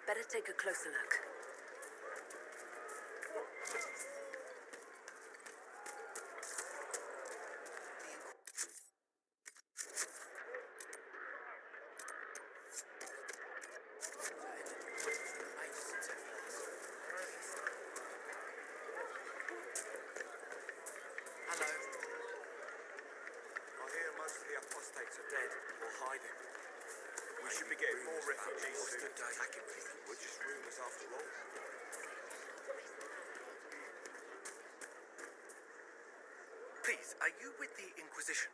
Better take a closer look. Hello. I hear most of the apostates are dead or hiding. We should be getting more refugees soon. Attacking people. We're just rumors after all. Please, are you with the Inquisition?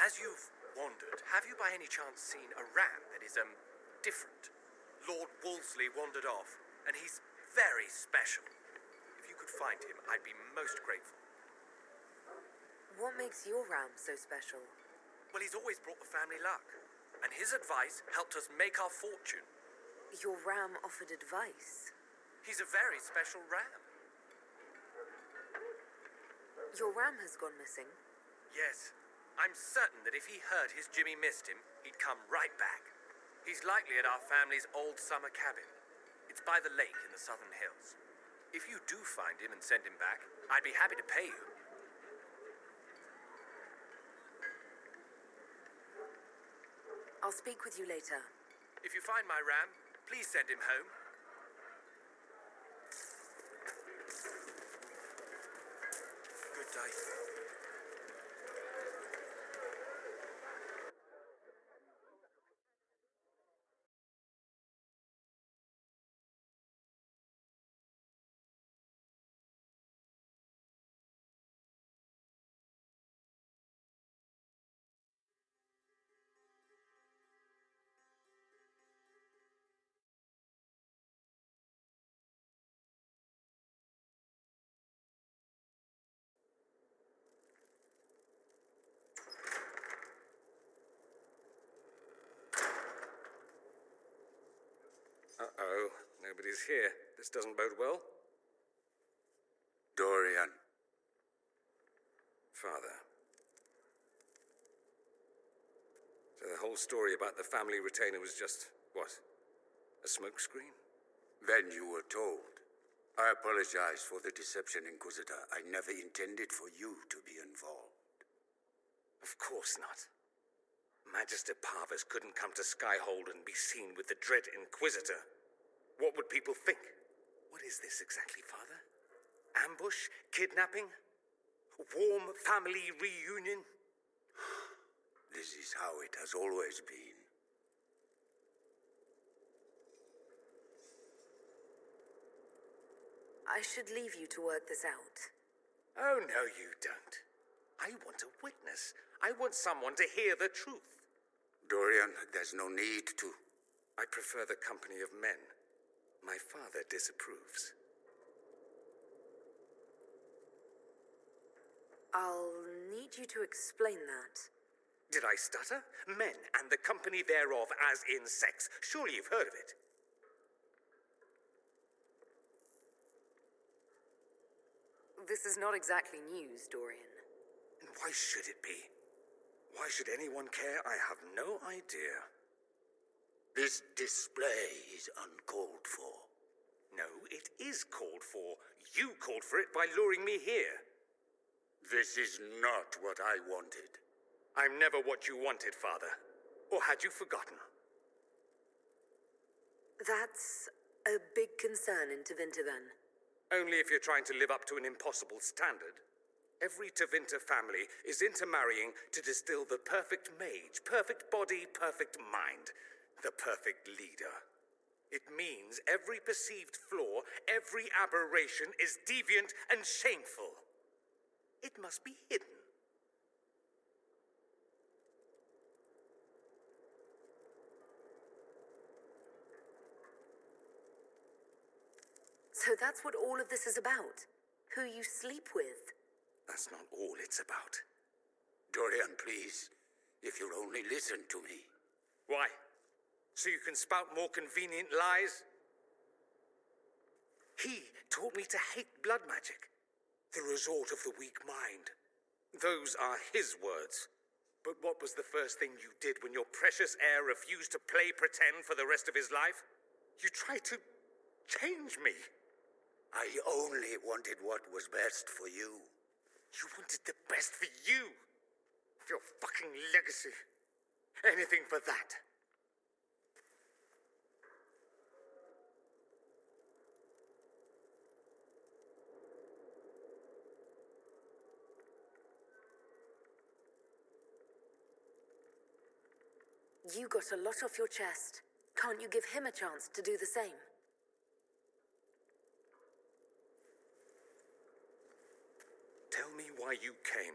As you've wandered, have you by any chance seen a ram that is, different? Lord Wolseley wandered off, and he's very special. If you could find him, I'd be most grateful. What makes your ram so special? Well, he's always brought the family luck, and his advice helped us make our fortune. Your ram offered advice? He's a very special ram. Your ram has gone missing? Yes. I'm certain that if he heard his Jimmy missed him, he'd come right back. He's likely at our family's old summer cabin. It's by the lake in the southern hills. If you do find him and send him back, I'd be happy to pay you. I'll speak with you later. If you find my ram, please send him home. Good day. Uh-oh, nobody's here. This doesn't bode well. Dorian. Father. So the whole story about the family retainer was just, what? A smokescreen? Then you were told. I apologize for the deception, Inquisitor. I never intended for you to be involved. Of course not. Magister Parvus couldn't come to Skyhold and be seen with the dread Inquisitor. What would people think? What is this exactly, Father? Ambush? Kidnapping? Warm family reunion? This is how it has always been. I should leave you to work this out. Oh, no, you don't. I want a witness. I want someone to hear the truth. Dorian, there's no need to. I prefer the company of men. My father disapproves. I'll need you to explain that. Did I stutter? Men and the company thereof as in sex. Surely you've heard of it. This is not exactly news, Dorian. And why should it be? Why should anyone care? I have no idea. This display is uncalled for. No, it is called for. You called for it by luring me here. This is not what I wanted. I'm never what you wanted, Father. Or had you forgotten? That's a big concern in Tevinter, then. Only if you're trying to live up to an impossible standard. Every Tevinter family is intermarrying to distill the perfect mage, perfect body, perfect mind, the perfect leader. It means every perceived flaw, every aberration is deviant and shameful. It must be hidden. So that's what all of this is about? Who you sleep with? That's not all it's about. Dorian, please, if you'll only listen to me. Why? So you can spout more convenient lies? He taught me to hate blood magic, the resort of the weak mind. Those are his words. But what was the first thing you did when your precious heir refused to play pretend for the rest of his life? You tried to change me. I only wanted what was best for you. You wanted the best for you. For your fucking legacy. Anything for that. You got a lot off your chest. Can't you give him a chance to do the same? Tell me why you came.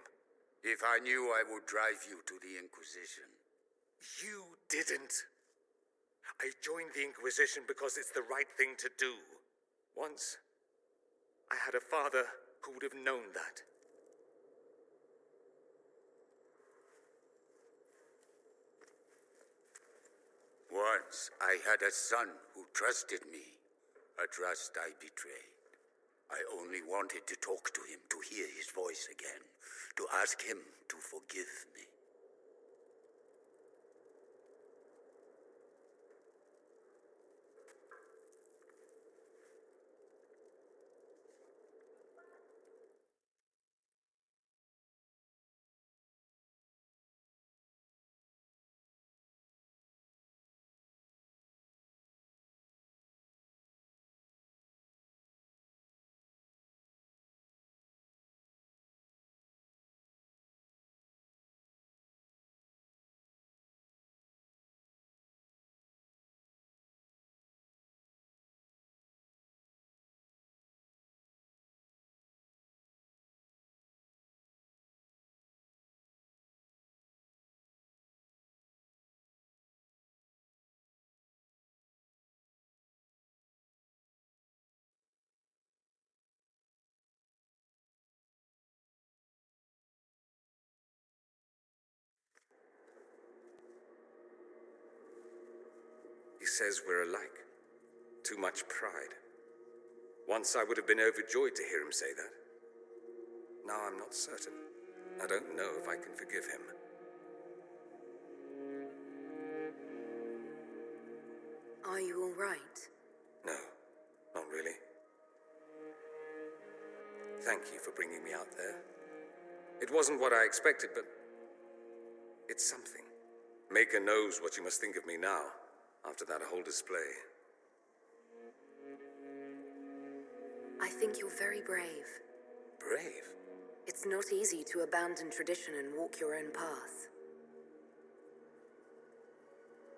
If I knew, I would drive you to the Inquisition. You didn't. I joined the Inquisition because it's the right thing to do. Once, I had a father who would have known that. Once, I had a son who trusted me, a trust I betrayed. I only wanted to talk to him, to hear his voice again, to ask him to forgive me. He says we're alike. Too much pride. Once I would have been overjoyed to hear him say that. Now I'm not certain. I don't know if I can forgive him. Are you all right? No, not really. Thank you for bringing me out there. It wasn't what I expected, but it's something. Maker knows what you must think of me now, after that whole display. I think you're very brave. Brave? It's not easy to abandon tradition and walk your own path.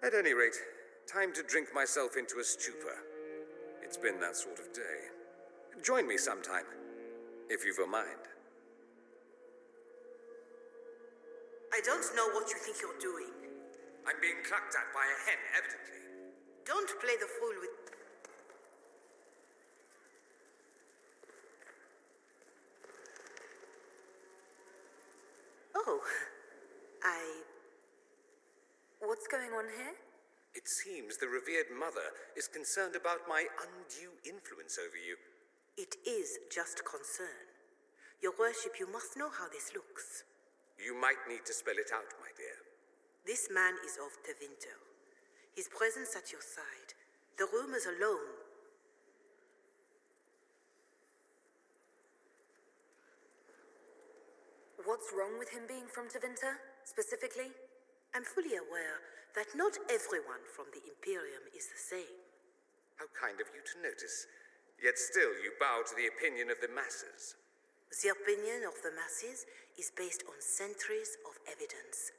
At any rate, time to drink myself into a stupor. It's been that sort of day. Join me sometime, if you've a mind. I don't know what you think you're doing. I'm being clucked at by a hen, evidently. Don't play the fool with... Oh, What's going on here? It seems the revered mother is concerned about my undue influence over you. It is just concern. Your worship, you must know how this looks. You might need to spell it out, my dear. This man is of Tevinter. His presence at your side, the rumors alone. What's wrong with him being from Tevinter, specifically? I'm fully aware that not everyone from the Imperium is the same. How kind of you to notice. Yet still you bow to the opinion of the masses. The opinion of the masses is based on centuries of evidence.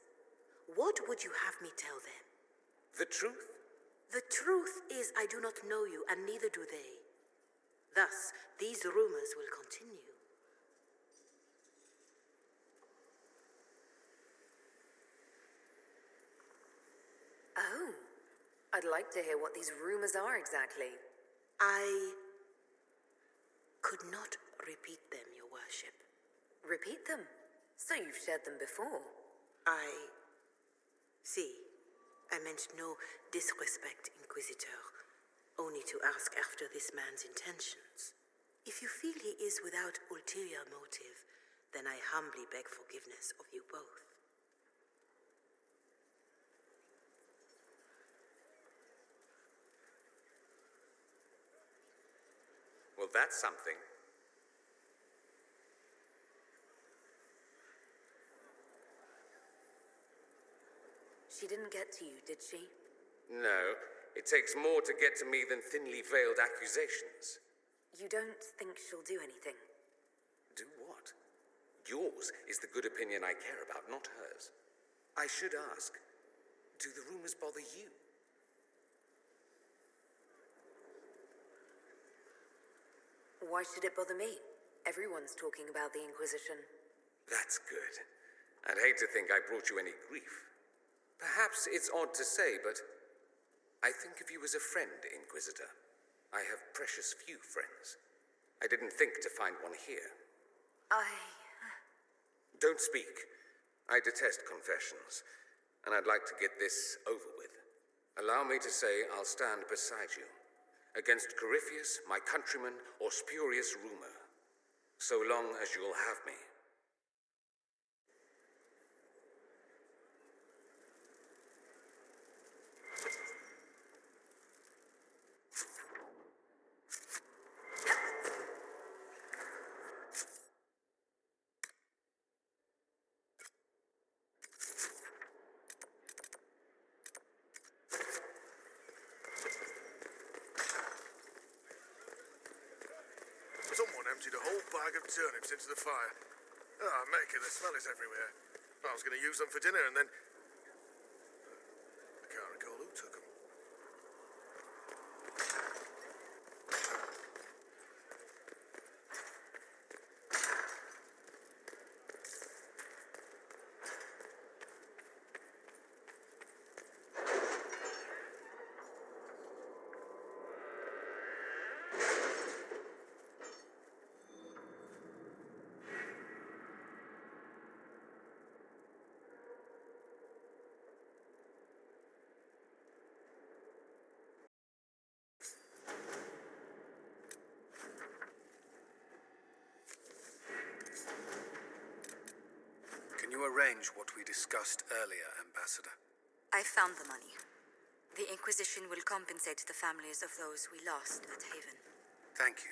What would you have me tell them? The truth? The truth is I do not know you, and neither do they. Thus, these rumors will continue. Oh, I'd like to hear what these rumors are exactly. I could not repeat them, your worship. Repeat them. So you've shared them before. See, I meant no disrespect, Inquisitor, only to ask after this man's intentions. If you feel he is without ulterior motive, then I humbly beg forgiveness of you both. Well, that's something. She didn't get to you, did she? No, it takes more to get to me than thinly veiled accusations. You don't think she'll do anything? Do what? Yours is the good opinion I care about, not hers. I should ask, do the rumors bother you? Why should it bother me? Everyone's talking about the Inquisition. That's good. I'd hate to think I brought you any grief. Perhaps it's odd to say, but I think of you as a friend, Inquisitor. I have precious few friends. I didn't think to find one here. Don't speak. I detest confessions, and I'd like to get this over with. Allow me to say I'll stand beside you, against Corypheus, my countryman, or spurious rumor, so long as you'll have me. Someone emptied a whole bag of turnips into the fire. Ah, maker, the smell is everywhere. I was going to use them for dinner and then... I can't recall who took them. Can you arrange what we discussed earlier, Ambassador? I found the money. The Inquisition will compensate the families of those we lost at Haven. Thank you.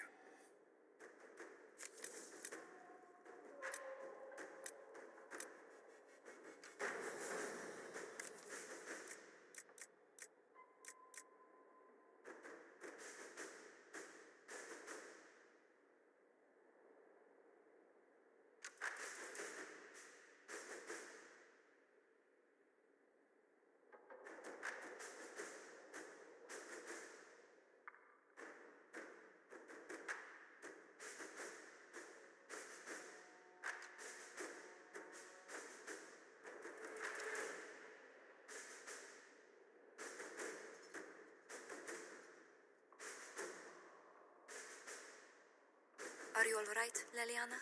Are you all right, Leliana?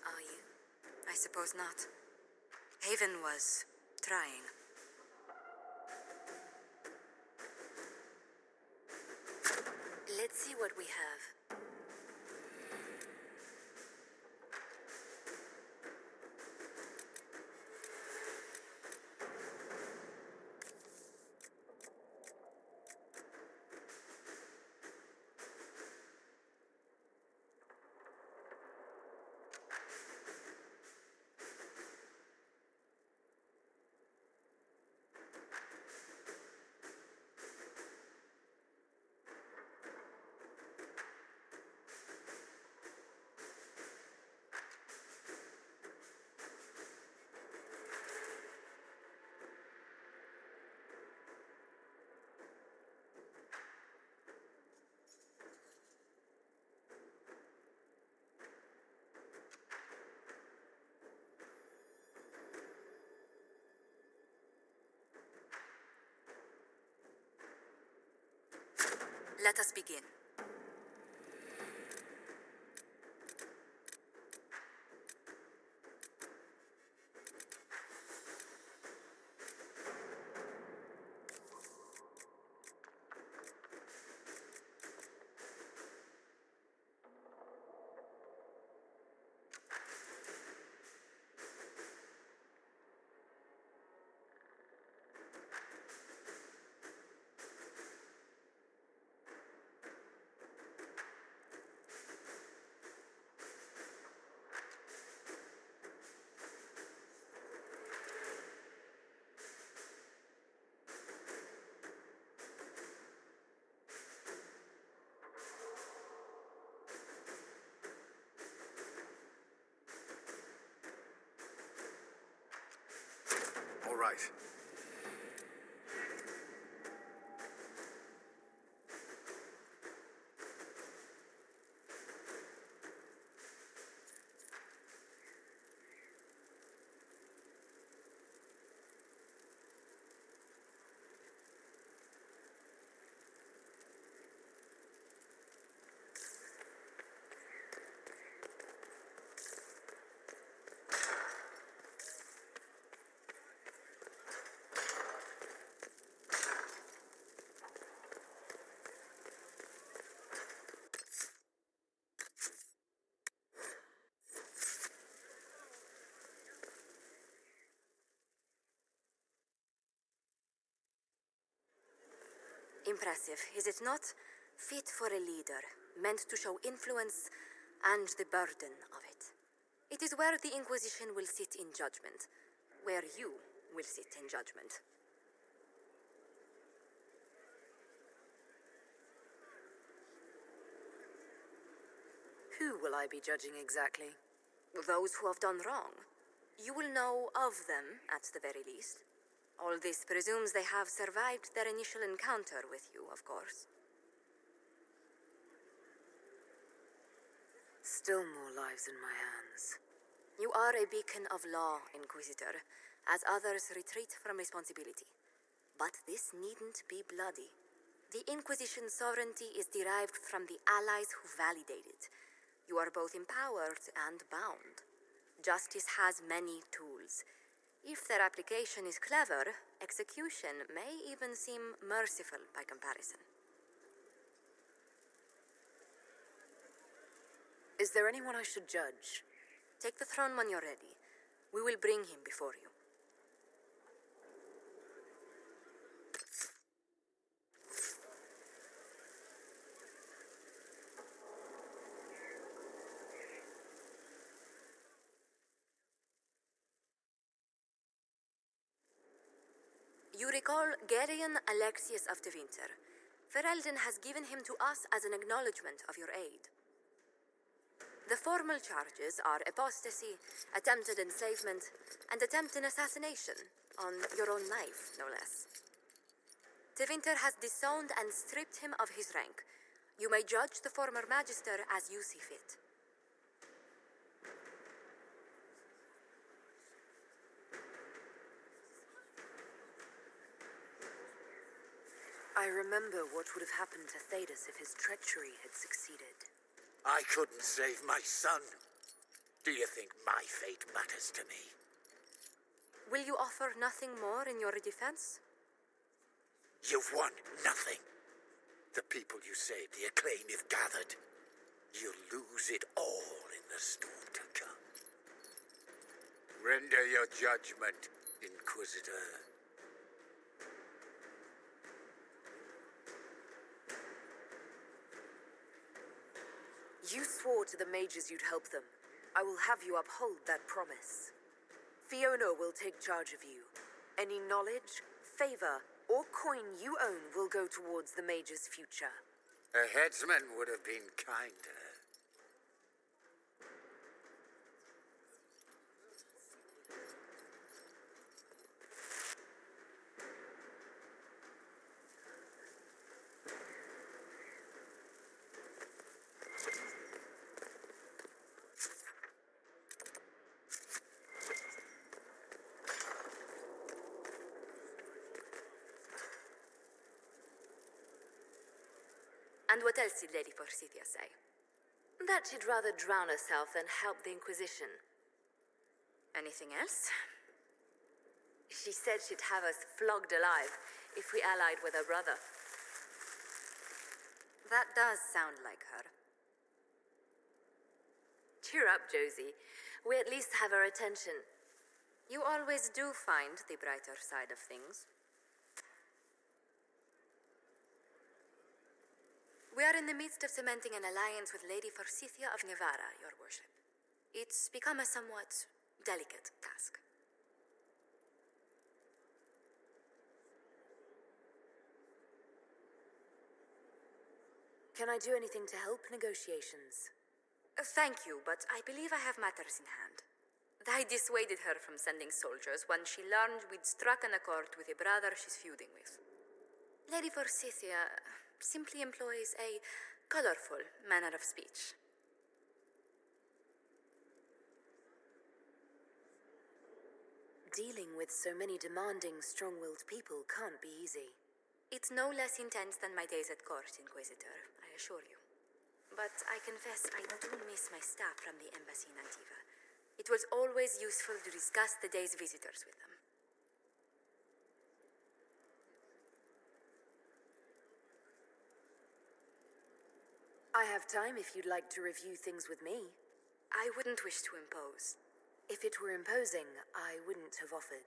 Are you? I suppose not. Haven was trying. Let's see what we have. Let us begin. right. Impressive, is it not? Fit for a leader, meant to show influence and the burden of it. It is where the Inquisition will sit in judgment, where you will sit in judgment. Who will I be judging exactly? Those who have done wrong. You will know of them, at the very least. All this presumes they have survived their initial encounter with you, of course. Still more lives in my hands. You are a beacon of law, Inquisitor, as others retreat from responsibility. But this needn't be bloody. The Inquisition's sovereignty is derived from the allies who validate it. You are both empowered and bound. Justice has many tools. If their application is clever, execution may even seem merciful by comparison. Is there anyone I should judge? Take the throne when you're ready. We will bring him before you. You recall Dorian Alexius of Tevinter. Ferelden has given him to us as an acknowledgement of your aid. The formal charges are apostasy, attempted enslavement, and attempted assassination on your own life, no less. Tevinter has disowned and stripped him of his rank. You may judge the former magister as you see fit. I remember what would have happened to Thedas if his treachery had succeeded. I couldn't save my son. Do you think my fate matters to me? Will you offer nothing more in your defense? You've won nothing. The people you saved, the acclaim you've gathered. You'll lose it all in the storm to come. Render your judgment, Inquisitor. You swore to the mages you'd help them. I will have you uphold that promise. Fiona will take charge of you. Any knowledge, favor, or coin you own will go towards the mage's future. A headsman would have been kinder. And what else did Lady Forsythia say? That she'd rather drown herself than help the Inquisition. Anything else? She said she'd have us flogged alive if we allied with her brother. That does sound like her. Cheer up, Josie. We at least have her attention. You always do find the brighter side of things. We are in the midst of cementing an alliance with Lady Forsythia of Nevara, your worship. It's become a somewhat delicate task. Can I do anything to help negotiations? Thank you, but I believe I have matters in hand. I dissuaded her from sending soldiers when she learned we'd struck an accord with a brother she's feuding with. Lady Forsythia simply employs a colorful manner of speech. Dealing with so many demanding, strong-willed people can't be easy. It's no less intense than my days at court, Inquisitor, I assure you. But I confess I do miss my staff from the embassy in Antiva. It was always useful to discuss the day's visitors with them. I have time if you'd like to review things with me. I wouldn't wish to impose. If it were imposing, I wouldn't have offered.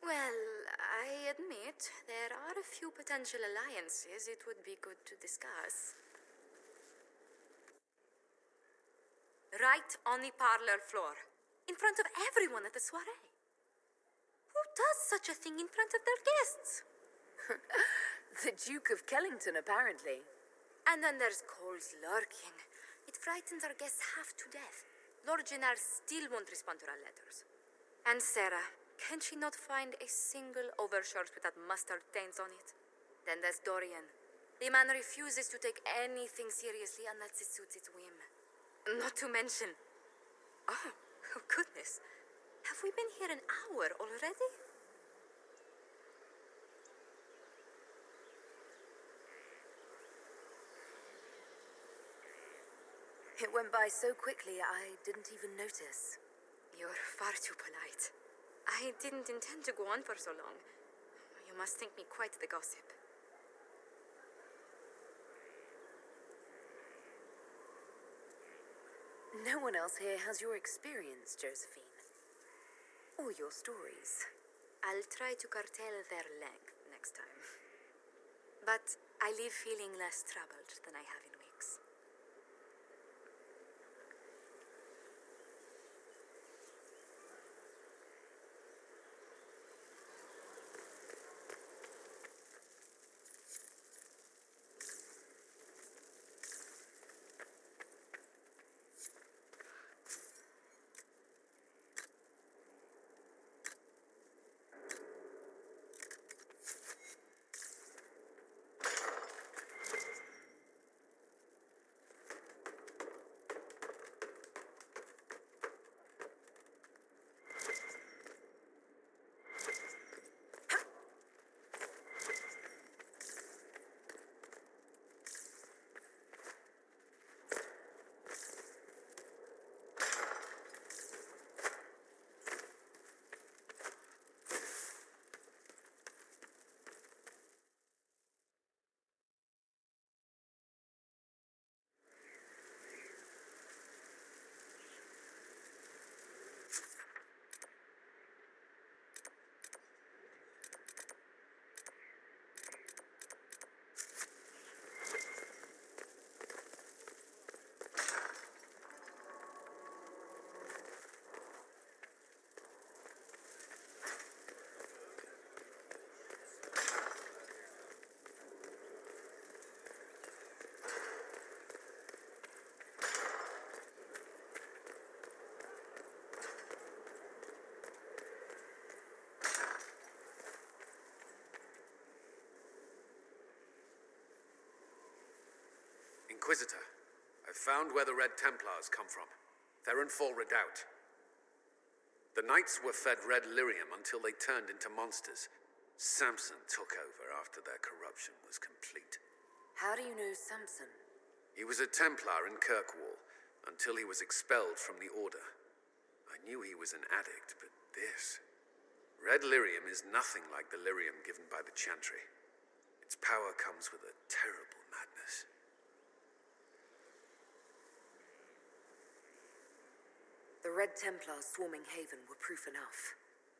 Well, I admit there are a few potential alliances it would be good to discuss. Right on the parlor floor, in front of everyone at the soiree. Who does such a thing in front of their guests? The Duke of Kellington, apparently. And then there's Cole's lurking. It frightens our guests half to death. Lord Gennard still won't respond to our letters. And Sarah, can she not find a single overshirt without mustard stains on it? Then there's Dorian. The man refuses to take anything seriously unless it suits its whim. Not to mention... Oh goodness. Have we been here an hour already? It went by so quickly, I didn't even notice. You're far too polite. I didn't intend to go on for so long. You must think me quite the gossip. No one else here has your experience, Josephine. Or your stories. I'll try to curtail their length next time. But I leave feeling less troubled than I have in weeks. Inquisitor, I've found where the Red Templars come from. They're in full redoubt. The Knights were fed red lyrium until they turned into monsters. Samson took over after their corruption was complete. How do you know Samson? He was a Templar in Kirkwall until he was expelled from the Order. I knew he was an addict, but this... Red lyrium is nothing like the lyrium given by the Chantry. Its power comes with a terrible madness. The Red Templars swarming Haven were proof enough.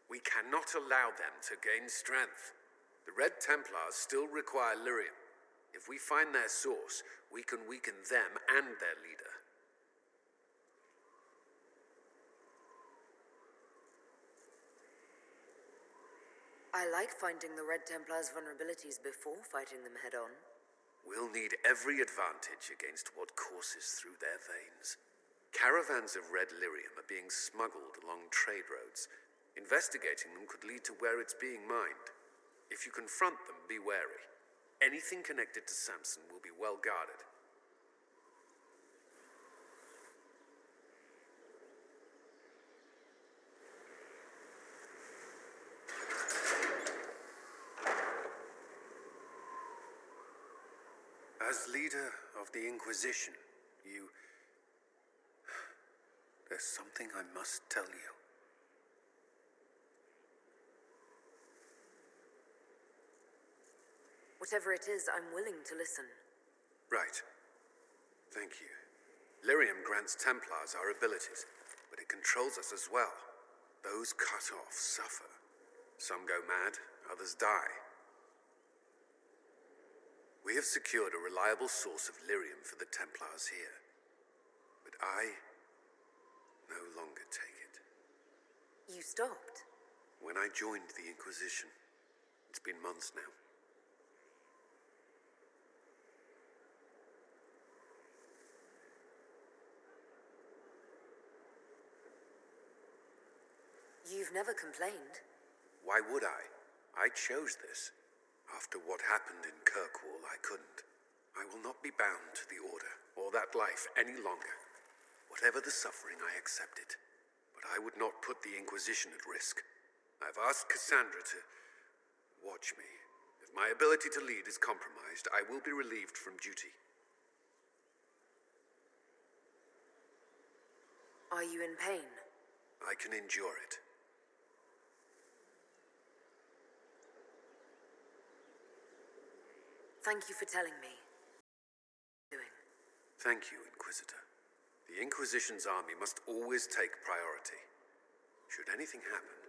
We cannot allow them to gain strength. The Red Templars still require lyrium. If we find their source, we can weaken them and their leader. I like finding the Red Templars' vulnerabilities before fighting them head on. We'll need every advantage against what courses through their veins. Caravans of red lyrium are being smuggled along trade roads. Investigating them could lead to where it's being mined. If you confront them, be wary. Anything connected to Samson will be well guarded. As leader of the Inquisition, there's something I must tell you. Whatever it is, I'm willing to listen. Right. Thank you. Lyrium grants Templars our abilities, but it controls us as well. Those cut off suffer. Some go mad, others die. We have secured a reliable source of lyrium for the Templars here. But I no longer take it. You stopped? When I joined the Inquisition. It's been months now. You've never complained. Why would I? I chose this. After what happened in Kirkwall, I couldn't. I will not be bound to the Order, or that life, any longer. Whatever the suffering, I accept it. But I would not put the Inquisition at risk. I've asked Cassandra to watch me. If my ability to lead is compromised, I will be relieved from duty. Are you in pain? I can endure it. Thank you for telling me. Thank you, Inquisitor. The Inquisition's army must always take priority. Should anything happen,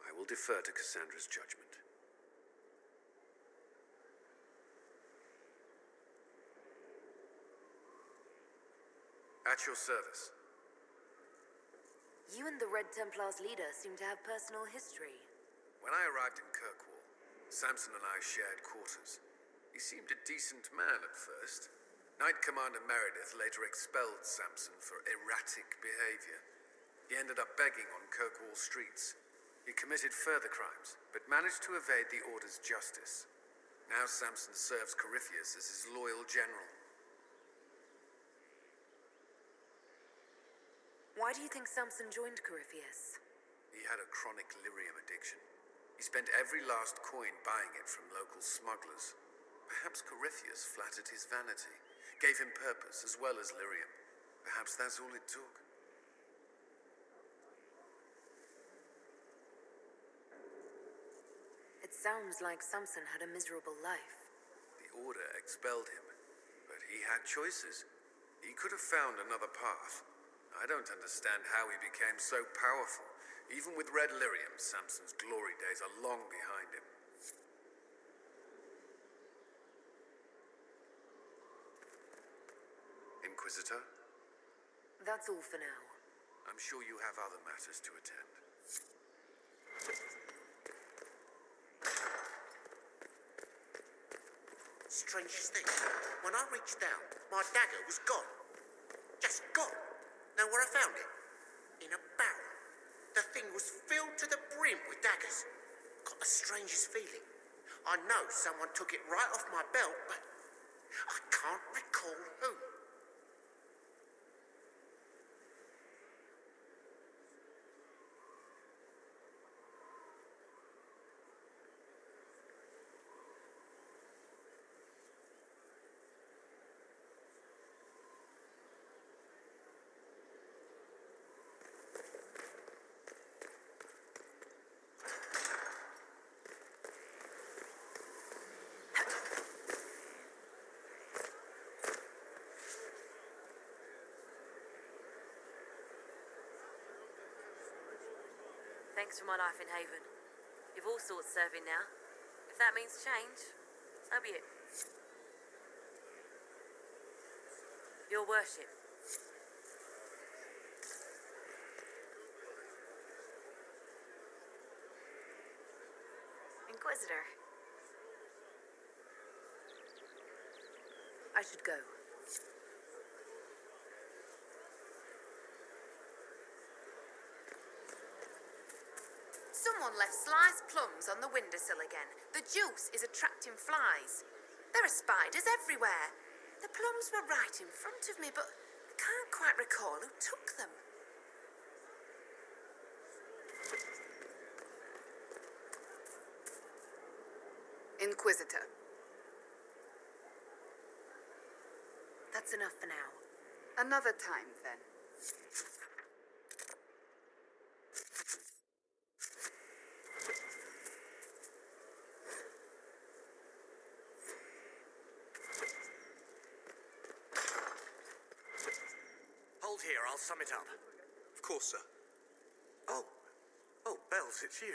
I will defer to Cassandra's judgment. At your service. You and the Red Templars leader seem to have personal history. When I arrived in Kirkwall, Samson and I shared quarters. He seemed a decent man at first. Knight Commander Meredith later expelled Samson for erratic behavior. He ended up begging on Kirkwall streets. He committed further crimes, but managed to evade the Order's justice. Now Samson serves Corypheus as his loyal general. Why do you think Samson joined Corypheus? He had a chronic lyrium addiction. He spent every last coin buying it from local smugglers. Perhaps Corypheus flattered his vanity, gave him purpose as well as lyrium. Perhaps that's all it took. It sounds like Samson had a miserable life. The Order expelled him, but he had choices. He could have found another path. I don't understand how he became so powerful. Even with red lyrium, Samson's glory days are long behind him. Inquisitor? That's all for now. I'm sure you have other matters to attend. Strangest thing, when I reached down, my dagger was gone. Just gone. Know where I found it? In a barrel. The thing was filled to the brim with daggers. Got the strangest feeling. I know someone took it right off my belt, but I can't recall who. Thanks for my life in Haven. You've all sorts serving now. If that means change, so be it. Your worship. Inquisitor. I should go. Someone left sliced plums on the windowsill again. The juice is attracting flies. There are spiders everywhere. The plums were right in front of me, but I can't quite recall who took them. Inquisitor. That's enough for now. Another time, then. Hold here, I'll sum it up. Of course, sir. Oh, Bells, it's you.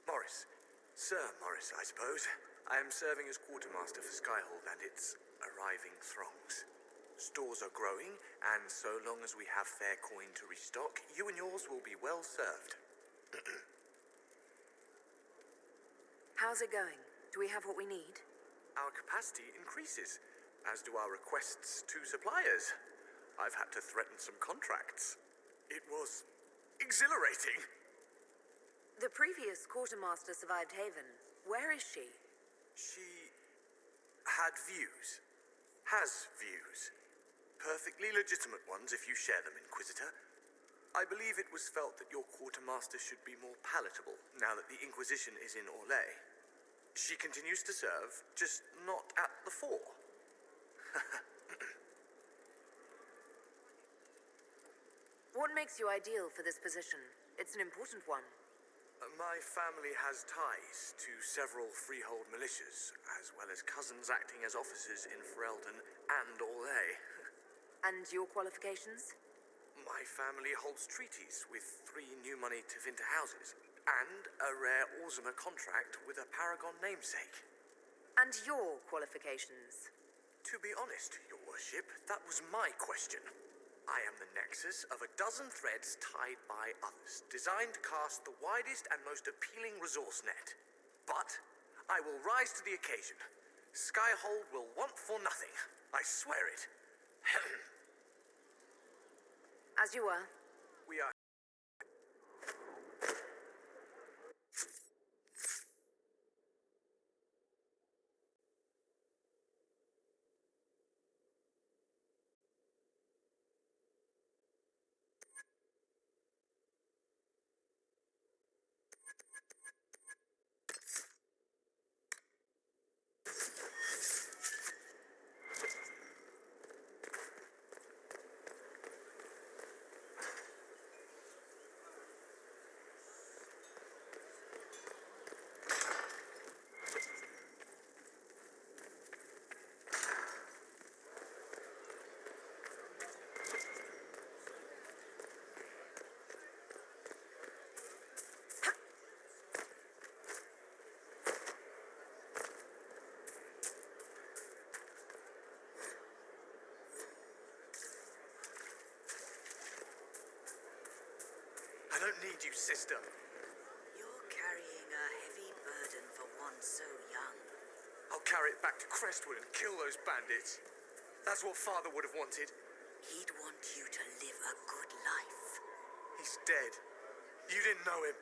Morris. Sir Morris, I suppose. I am serving as quartermaster for Skyhold and its arriving throngs. Stores are growing, and so long as we have fair coin to restock, you and yours will be well served. How's it going? Do we have what we need? Our capacity increases, as do our requests to suppliers. I've had to threaten some contracts. It was exhilarating. The previous quartermaster survived Haven. Where is she? She had views. Has views. Perfectly legitimate ones if you share them, Inquisitor. I believe it was felt that your quartermaster should be more palatable now that the Inquisition is in Orlais. She continues to serve, just not at the fore. What makes you ideal for this position? It's an important one. My family has ties to several freehold militias, as well as cousins acting as officers in Ferelden and Orlais. And your qualifications? My family holds treaties with 3 new money Tevinter houses, and a rare Orzuma contract with a Paragon namesake. And your qualifications? To be honest, Your Worship, that was my question. I am the nexus of a dozen threads tied by others, designed to cast the widest and most appealing resource net. But I will rise to the occasion. Skyhold will want for nothing. I swear it. As you were. We are... I don't need you, sister. You're carrying a heavy burden for one so young. I'll carry it back to Crestwood and kill those bandits. That's what Father would have wanted. He'd want you to live a good life. He's dead. You didn't know him.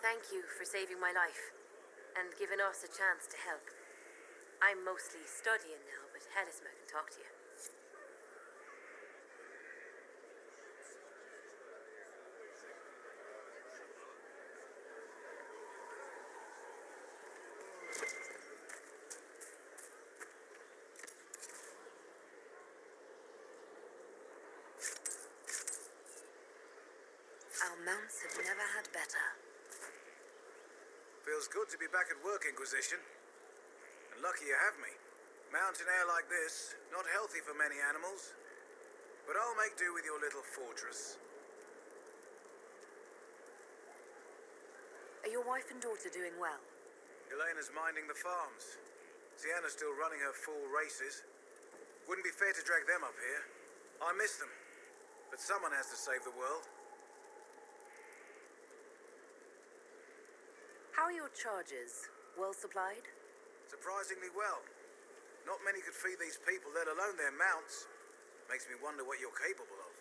Thank you for saving my life and giving us a chance to help. I'm mostly studying now, but Hellisma can talk to you. Our mounts have never had better. Feels good to be back at work, Inquisition. And lucky you have me. Mountain air like this, not healthy for many animals. But I'll make do with your little fortress. Are your wife and daughter doing well? Elena's minding the farms. Sienna's still running her full races. Wouldn't be fair to drag them up here. I miss them. But someone has to save the world. How are your charges? Well supplied? Surprisingly well. Not many could feed these people, let alone their mounts. Makes me wonder what you're capable of.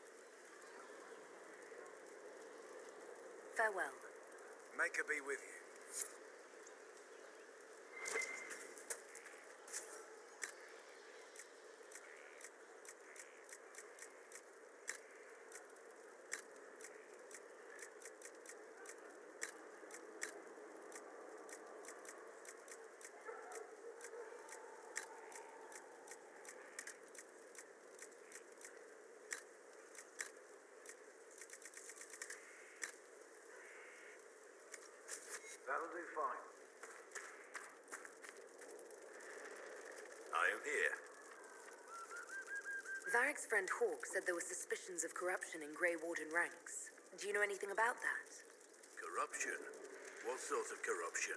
Farewell. Make her be with you. That'll do fine. I am here. Varric's friend Hawk said there were suspicions of corruption in Grey Warden ranks. Do you know anything about that? Corruption? What sort of corruption?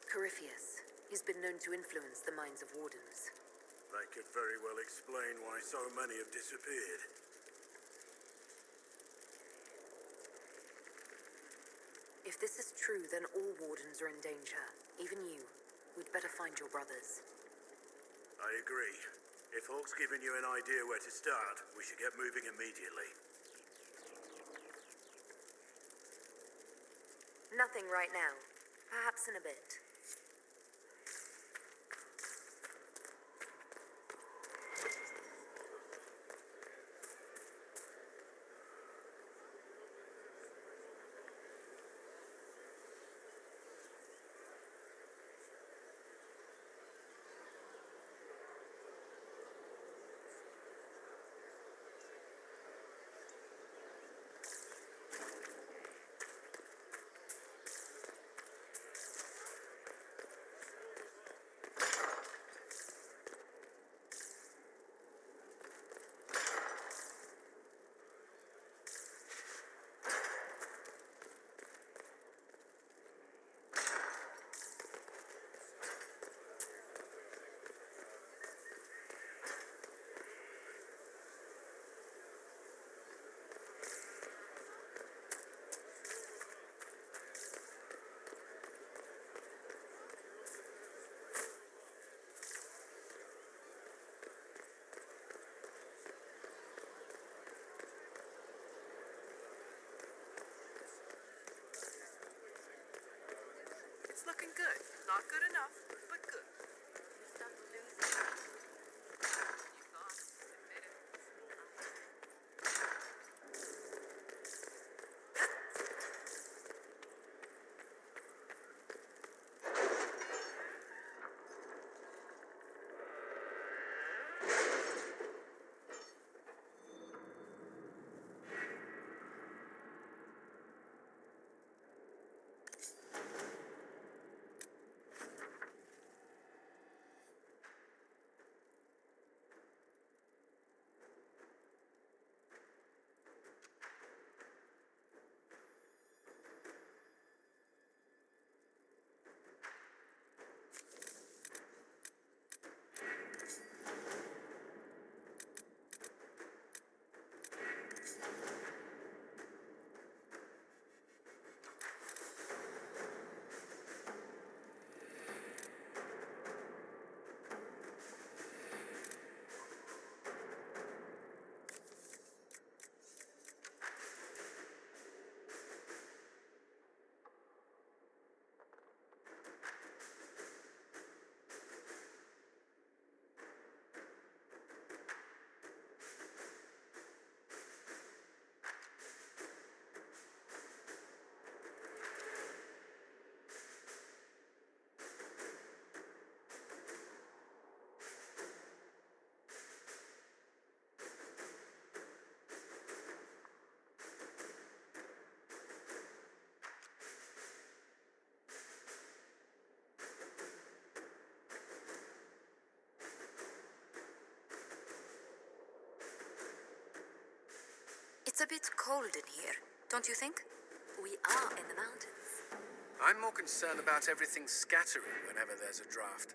Corypheus. He's been known to influence the minds of wardens. That could very well explain why so many have disappeared. If this is true, then all wardens are in danger. Even you. We'd better find your brothers. I agree. If Hawk's given you an idea where to start, we should get moving immediately. Nothing right now. Perhaps in a bit. It's looking good. Not good enough, but good. You start to lose it. You thought, admit it. It's a bit cold in here, don't you think? We are in the mountains. I'm more concerned about everything scattering whenever there's a draft.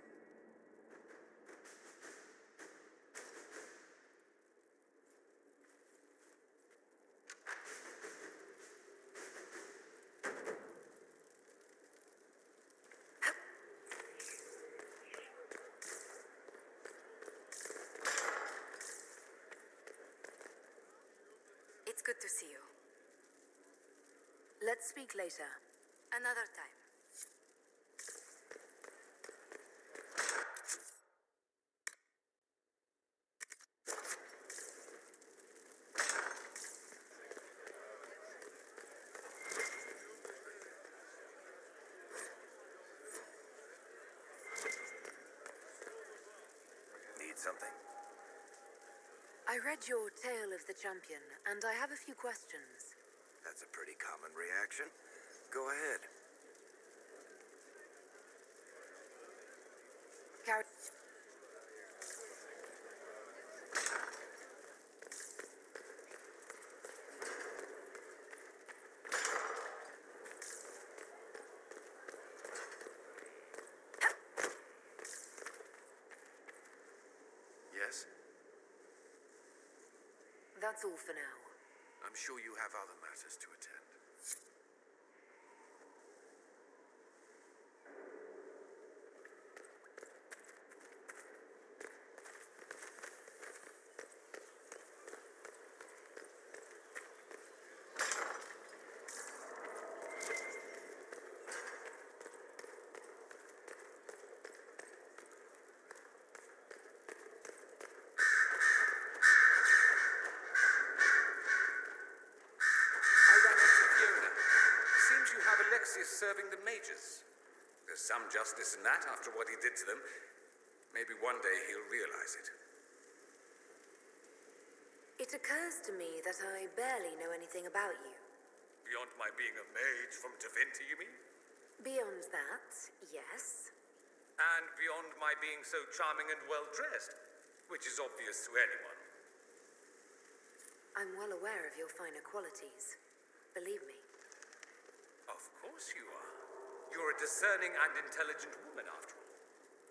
It's good to see you. Let's speak later. Another time. Need something? I read your Tale of the Champion, and I have a few questions. That's a pretty common reaction. Go ahead. Car- Yes? That's all for now. I'm sure you have other matters to attend. Alexius serving the mages. There's some justice in that after what he did to them. Maybe one day he'll realize it. It occurs to me that I barely know anything about you. Beyond my being a mage from Tevinter, you mean? Beyond that, yes. And beyond my being so charming and well-dressed, which is obvious to anyone. I'm well aware of your finer qualities. Believe me. Of course you are. You're a discerning and intelligent woman, after all.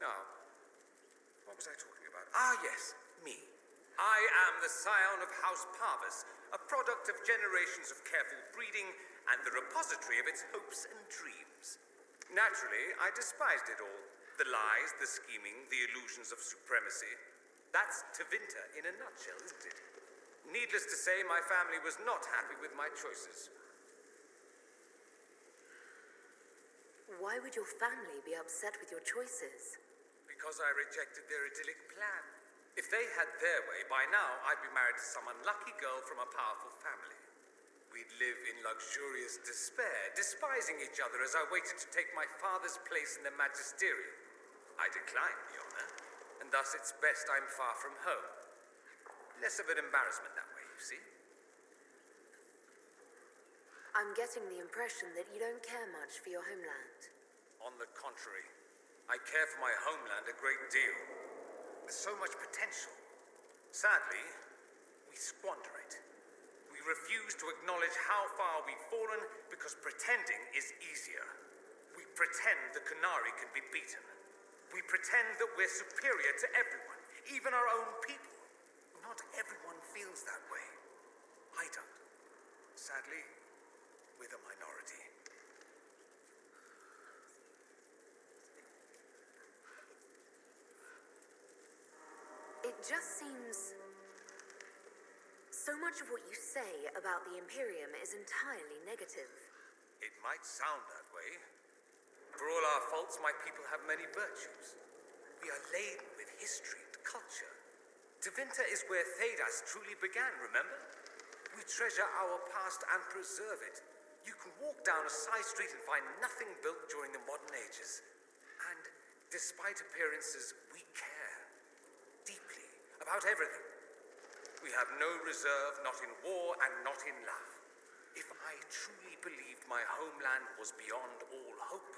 Now, what was I talking about? Ah, yes, me. I am the scion of House Parvis, a product of generations of careful breeding and the repository of its hopes and dreams. Naturally, I despised it all. The lies, the scheming, the illusions of supremacy. That's Tevinter in a nutshell, isn't it? Needless to say, my family was not happy with my choices. Why would your family be upset with your choices? Because I rejected their idyllic plan. If they had their way, by now I'd be married to some unlucky girl from a powerful family. We'd live in luxurious despair, despising each other as I waited to take my father's place in the magisterium. I declined the honor, and thus it's best I'm far from home. Less of an embarrassment that way, you see? I'm getting the impression that you don't care much for your homeland. On the contrary, I care for my homeland a great deal. There's so much potential. Sadly, we squander it. We refuse to acknowledge how far we've fallen because pretending is easier. We pretend the Qunari can be beaten. We pretend that we're superior to everyone, even our own people. Not everyone feels that way. I don't. Sadly, we're the minority. It just seems... so much of what you say about the Imperium is entirely negative. It might sound that way. For all our faults, my people have many virtues. We are laden with history and culture. Tevinter is where Thedas truly began, remember? We treasure our past and preserve it. You can walk down a side street and find nothing built during the modern ages. And despite appearances, we care deeply about everything. We have no reserve, not in war and not in love. If I truly believed my homeland was beyond all hope,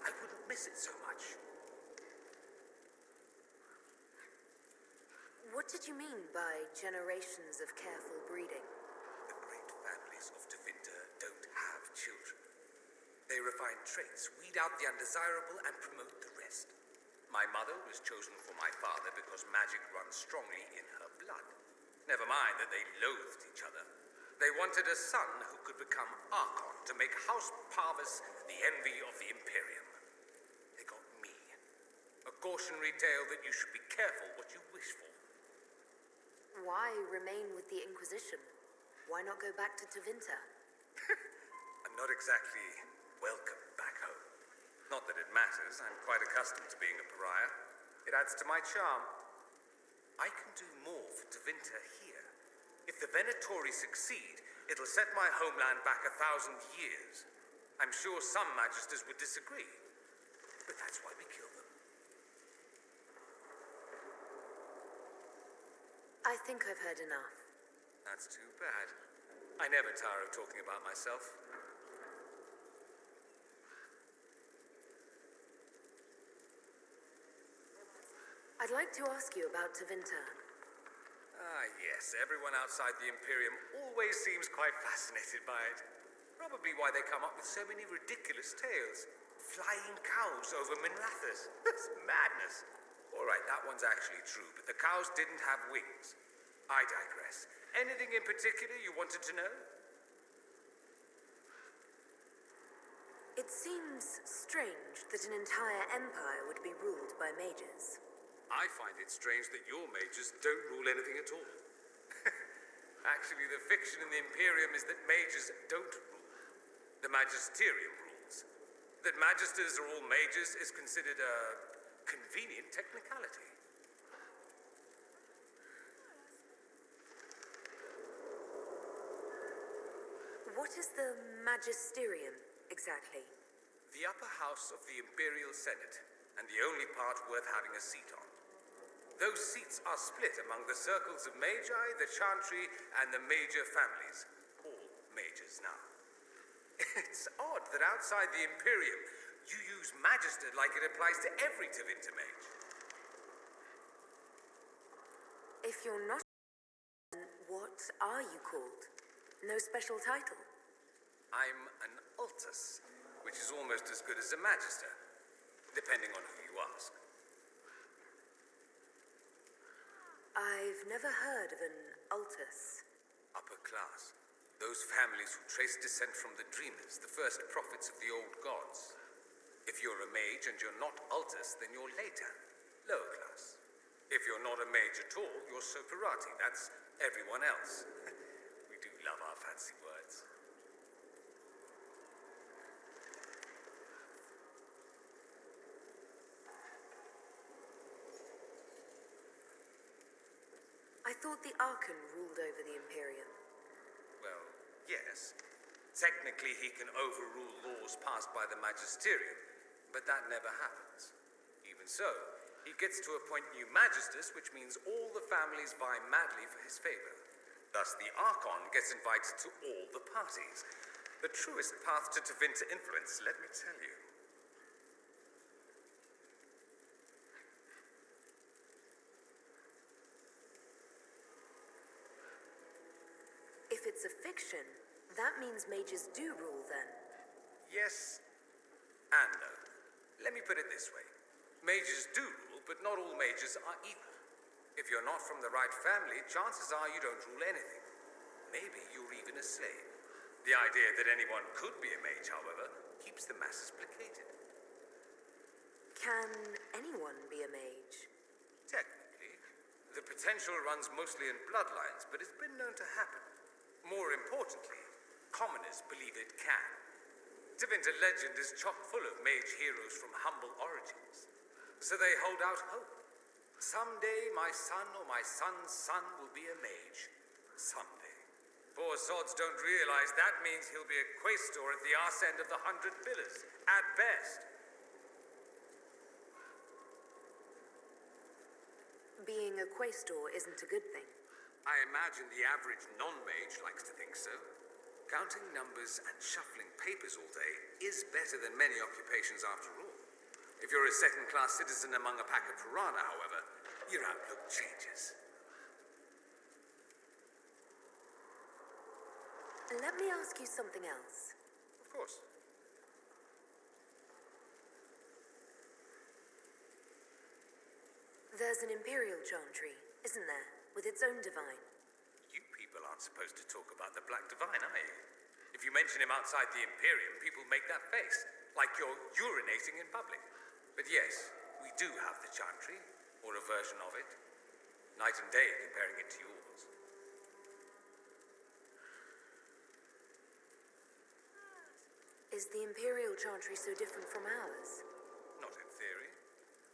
I wouldn't miss it so much. What did you mean by generations of careful breeding? refine traits, weed out the undesirable, and promote the rest. My mother was chosen for my father because magic runs strongly in her blood. Never mind that they loathed each other. They wanted a son who could become Archon to make House Parvis the envy of the Imperium. They got me. A cautionary tale that you should be careful what you wish for. Why remain with the Inquisition? Why not go back to Tevinter? I'm not exactly welcome back home. Not that it matters. I'm quite accustomed to being a pariah. It adds to my charm. I can do more for Tevinter here. If the Venatori succeed, it'll set my homeland back 1,000 years. I'm sure some magisters would disagree, but that's why we kill them. I think I've heard enough. That's too bad. I never tire of talking about myself. I'd like to ask you about Tevinter. Ah, yes. Everyone outside the Imperium always seems quite fascinated by it. Probably why they come up with so many ridiculous tales. Flying cows over Minrathous. That's madness. All right, that one's actually true, but the cows didn't have wings. I digress. Anything in particular you wanted to know? It seems strange that an entire empire would be ruled by mages. I find it strange that your mages don't rule anything at all. Actually, the fiction in the Imperium is that mages don't rule. The Magisterium rules. That magisters are all mages is considered a convenient technicality. What is the Magisterium, exactly? The upper house of the Imperial Senate, and the only part worth having a seat on. Those seats are split among the circles of Magi, the Chantry, and the major families. All mages now. It's odd that outside the Imperium, you use Magister like it applies to every Tevinter mage. If you're not, what are you called? No special title? I'm an Altus, which is almost as good as a Magister, depending on who you ask. I've never heard of an Altus. Upper class. Those families who trace descent from the Dreamers, the first prophets of the old gods. If you're a mage and you're not Altus, then you're later. Lower class. If you're not a mage at all, you're Soperati. That's everyone else. We do love our fancy words. I thought the Archon ruled over the Imperium. Well, yes. Technically, he can overrule laws passed by the Magisterium, but that never happens. Even so, he gets to appoint new Magisters, which means all the families vie madly for his favor. Thus, the Archon gets invited to all the parties. The truest path to Tevinter influence, let me tell you. If it's a fiction, that means mages do rule then. Yes and no. Let me put it this way. Mages do rule, but not all mages are equal. If you're not from the right family, chances are you don't rule anything. Maybe you're even a slave. The idea that anyone could be a mage, however, keeps the masses placated. Can anyone be a mage? Technically, the potential runs mostly in bloodlines, but it's been known to happen. More importantly, commoners believe it can. Tevinter legend is chock full of mage heroes from humble origins. So they hold out hope. Someday my son or my son's son will be a mage. Someday. Poor sods don't realize that means he'll be a quaestor at the arse end of the 100 Pillars, at best. Being a quaestor isn't a good thing. I imagine the average non-mage likes to think so. Counting numbers and shuffling papers all day is better than many occupations after all. If you're a second-class citizen among a pack of piranha, however, your outlook changes. Let me ask you something else. Of course. There's an Imperial Chantry, isn't there? With its own divine. You people aren't supposed to talk about the Black Divine, are you? If you mention him outside the Imperium, people make that face, like you're urinating in public. But yes, we do have the Chantry, or a version of it. Night and day comparing it to yours. Is the Imperial Chantry so different from ours? Not in theory.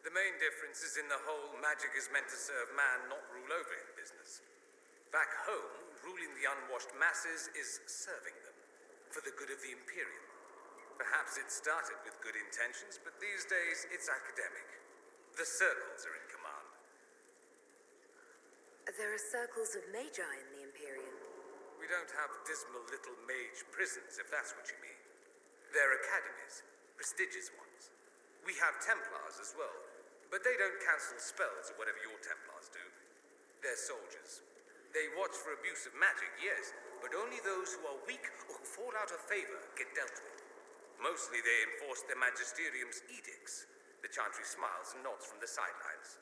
The main difference is in the whole magic is meant to serve man, not rule over him business. Back home, ruling the unwashed masses is serving them, for the good of the Imperium. Perhaps it started with good intentions, but these days it's academic. The circles are in command. There are circles of magi in the Imperium. We don't have dismal little mage prisons, if that's what you mean. They're academies, prestigious ones. We have Templars as well, but they don't cancel spells or whatever your Templars do. They're soldiers. They watch for abuse of magic, yes, but only those who are weak or who fall out of favor get dealt with. Mostly they enforce their magisterium's edicts. The Chantry smiles and nods from the sidelines.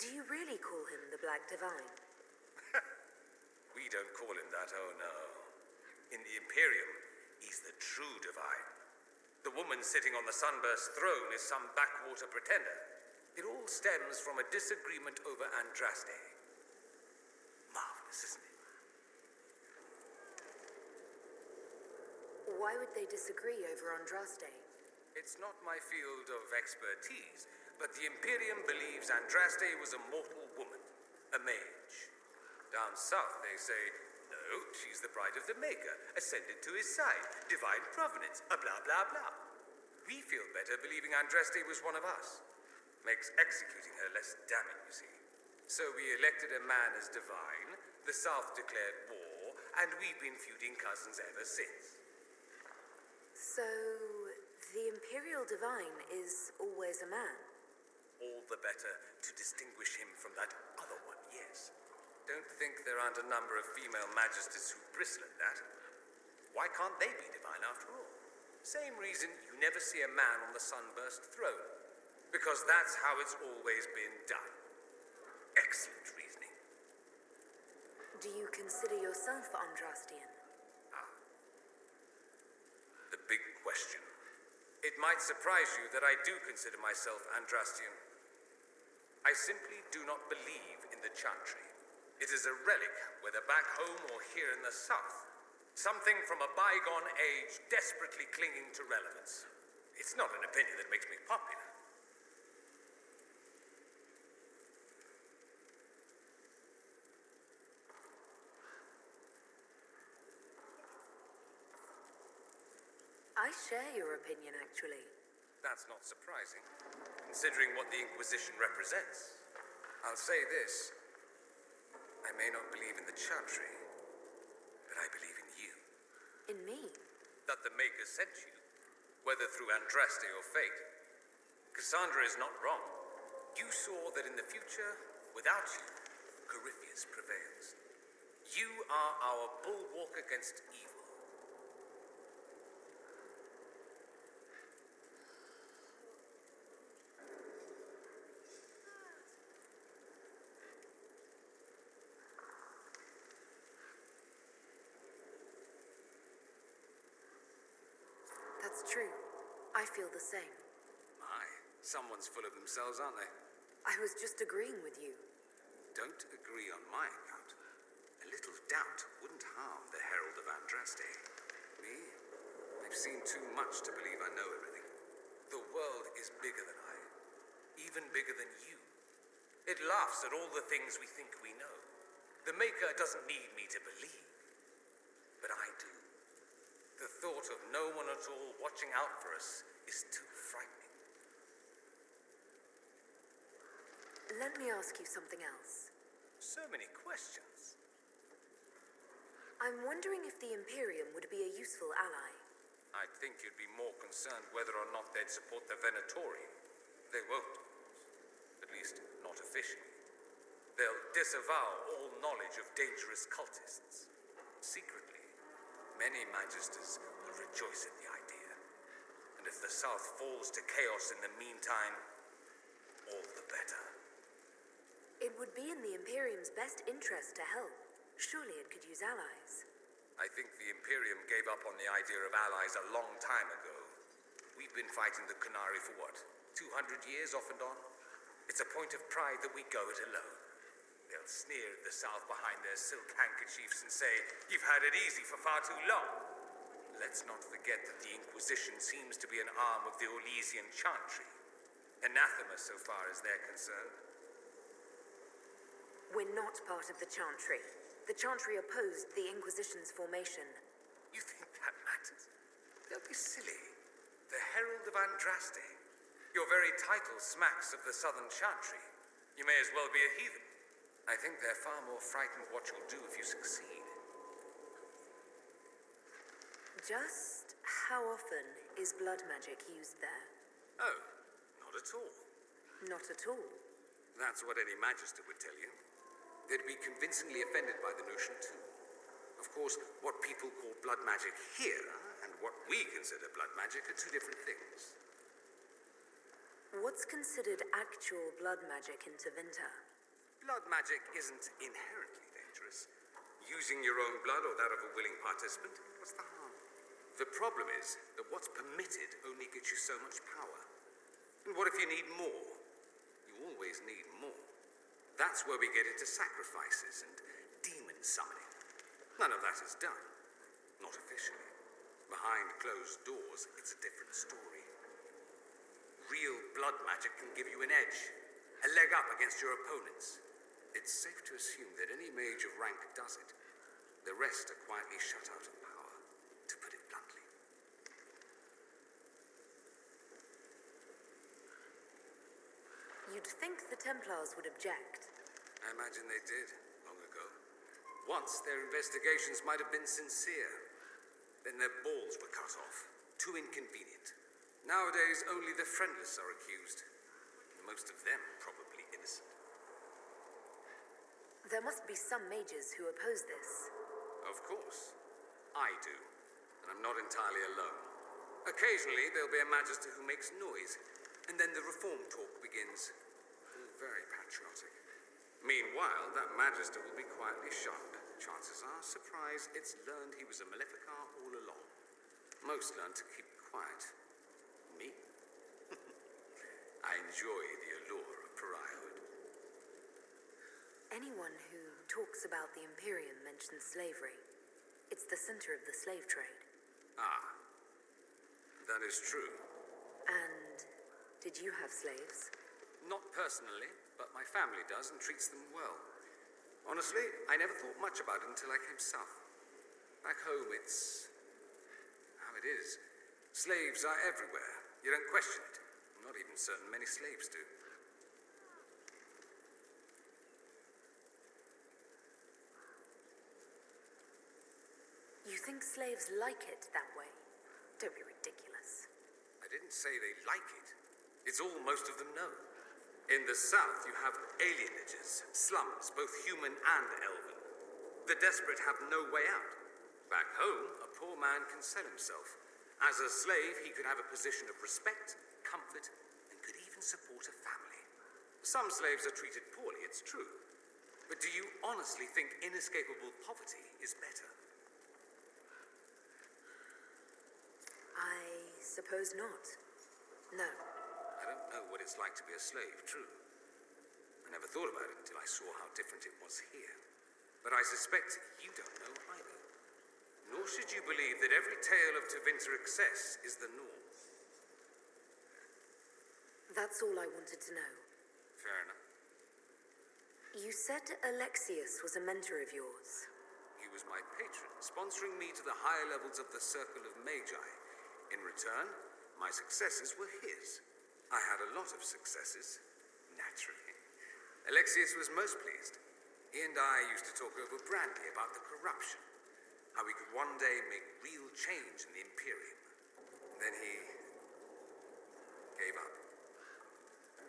Do you really call him the Black Divine? We don't call him that, oh no. In the Imperium, he's the true divine. The woman sitting on the Sunburst throne is some backwater pretender. It all stems from a disagreement over Andraste. Marvelous, isn't it? Why would they disagree over Andraste? It's not my field of expertise, but the Imperium believes Andraste was a mortal woman, a mage. Down south, they say, no, she's the bride of the Maker, ascended to his side, divine provenance, a blah, blah, blah. We feel better believing Andraste was one of us. Makes executing her less damning, you see. So we elected a man as divine, the South declared war, and we've been feuding cousins ever since. So, the Imperial Divine is always a man? All the better to distinguish him from that other one, yes. Don't think there aren't a number of female magisters who bristle at that. Why can't they be divine after all? Same reason you never see a man on the Sunburst throne. Because that's how it's always been done. Excellent reasoning. Do you consider yourself Andrastian? The big question. It might surprise you that I do consider myself Andrastian. I simply do not believe in the Chantry. It is a relic, whether back home or here in the South. Something from a bygone age desperately clinging to relevance. It's not an opinion that makes me popular. I share your opinion, actually. That's not surprising, considering what the Inquisition represents. I'll say this. I may not believe in the Chantry, but I believe in you. In me? That the Maker sent you, whether through Andraste or fate. Cassandra is not wrong. You saw that in the future, without you, Corypheus prevails. You are our bulwark against evil. That's true. I feel the same. My, someone's full of themselves, aren't they? I was just agreeing with you. Don't agree on my account. A little doubt wouldn't harm the Herald of Andraste. Me? I've seen too much to believe I know everything. The world is bigger than I. Even bigger than you. It laughs at all the things we think we know. The Maker doesn't need me to believe. But I do. The thought of no one at all watching out for us is too frightening. Let me ask you something else. So many questions. I'm wondering if the Imperium would be a useful ally. I'd think you'd be more concerned whether or not they'd support the Venatori. They won't. At least, not officially. They'll disavow all knowledge of dangerous cultists. Secretly. Many Magisters will rejoice in the idea. And if the South falls to chaos in the meantime, all the better. It would be in the Imperium's best interest to help. Surely it could use allies. I think the Imperium gave up on the idea of allies a long time ago. We've been fighting the Qunari for what, 200 years off and on? It's a point of pride that we go it alone. They'll sneer at the South behind their silk handkerchiefs and say, "You've had it easy for far too long." Let's not forget that the Inquisition seems to be an arm of the Orlesian Chantry. Anathema so far as they're concerned. We're not part of the Chantry. The Chantry opposed the Inquisition's formation. You think that matters? Don't be silly. The Herald of Andraste. Your very title smacks of the Southern Chantry. You may as well be a heathen. I think they're far more frightened what you'll do if you succeed. Just how often is blood magic used there? Oh, not at all. Not at all. That's what any Magister would tell you. They'd be convincingly offended by the notion, too. Of course, what people call blood magic here and what we consider blood magic are two different things. What's considered actual blood magic in Tevinter? Blood magic isn't inherently dangerous. Using your own blood or that of a willing participant, what's the harm? The problem is that what's permitted only gets you so much power. And what if you need more? You always need more. That's where we get into sacrifices and demon summoning. None of that is done. Not officially. Behind closed doors, it's a different story. Real blood magic can give you an edge, a leg up against your opponents. It's safe to assume that any mage of rank does it. The rest are quietly shut out of power, to put it bluntly. You'd think the Templars would object. I imagine they did, long ago. Once, their investigations might have been sincere. Then their balls were cut off. Too inconvenient. Nowadays, only the friendless are accused. Most of them probably innocent. There must be some mages who oppose this. Of course. I do. And I'm not entirely alone. Occasionally, there'll be a magister who makes noise, and then the reform talk begins. All very patriotic. Meanwhile, that magister will be quietly shunned. Chances are, surprise, it's learned he was a Maleficar all along. Most learn to keep quiet. Me? I enjoy the allure of pariahhood. Anyone who talks about the Imperium mentions slavery. It's the center of the slave trade. Ah, that is true. And did you have slaves? Not personally, but my family does and treats them well. Honestly, I never thought much about it until I came south. Back home, it's how it is. Slaves are everywhere. You don't question it. I'm not even certain many slaves do. You think slaves like it that way? Don't be ridiculous. I didn't say they like it. It's all most of them know. In the south, you have alienages, slums, both human and elven. The desperate have no way out. Back home, a poor man can sell himself. As a slave, he could have a position of respect, comfort, and could even support a family. Some slaves are treated poorly, it's true. But do you honestly think inescapable poverty is better? I suppose not. No. I don't know what it's like to be a slave, true. I never thought about it until I saw how different it was here. But I suspect you don't know either. Nor should you believe that every tale of Tevinter excess is the norm. That's all I wanted to know. Fair enough. You said Alexius was a mentor of yours. He was my patron, sponsoring me to the higher levels of the Circle of Magi. In return, my successes were his. I had a lot of successes, naturally. Alexius was most pleased. He and I used to talk over brandy about the corruption, how we could one day make real change in the Imperium. Then he gave up.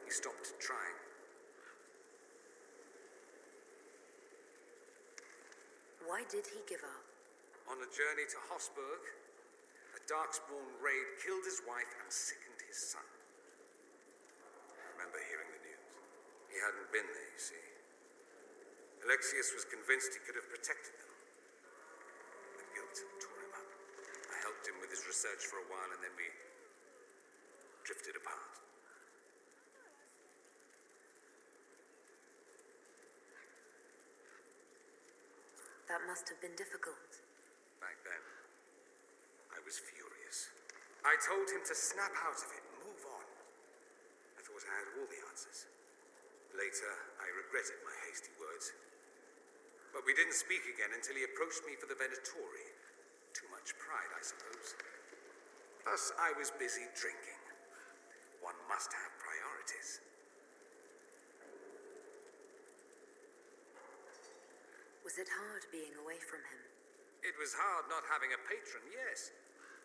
He stopped trying. Why did he give up? On a journey to Hosburg, a Darkspawn raid killed his wife and sickened his son. I remember hearing the news. He hadn't been there, you see. Alexius was convinced he could have protected them. The guilt tore him up. I helped him with his research for a while, and then we drifted apart. That must have been difficult. Back then, I was furious. I told him to snap out of it, move on. I thought I had all the answers. Later, I regretted my hasty words. But we didn't speak again until he approached me for the Venatori. Too much pride, I suppose. Plus, I was busy drinking. One must have priorities. Was it hard being away from him? It was hard not having a patron, yes.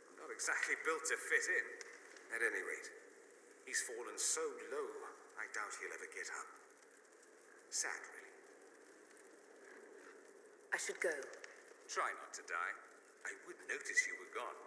I'm not exactly built to fit in. At any rate, he's fallen so low, I doubt he'll ever get up. Sad, really. I should go. Try not to die. I would notice you were gone.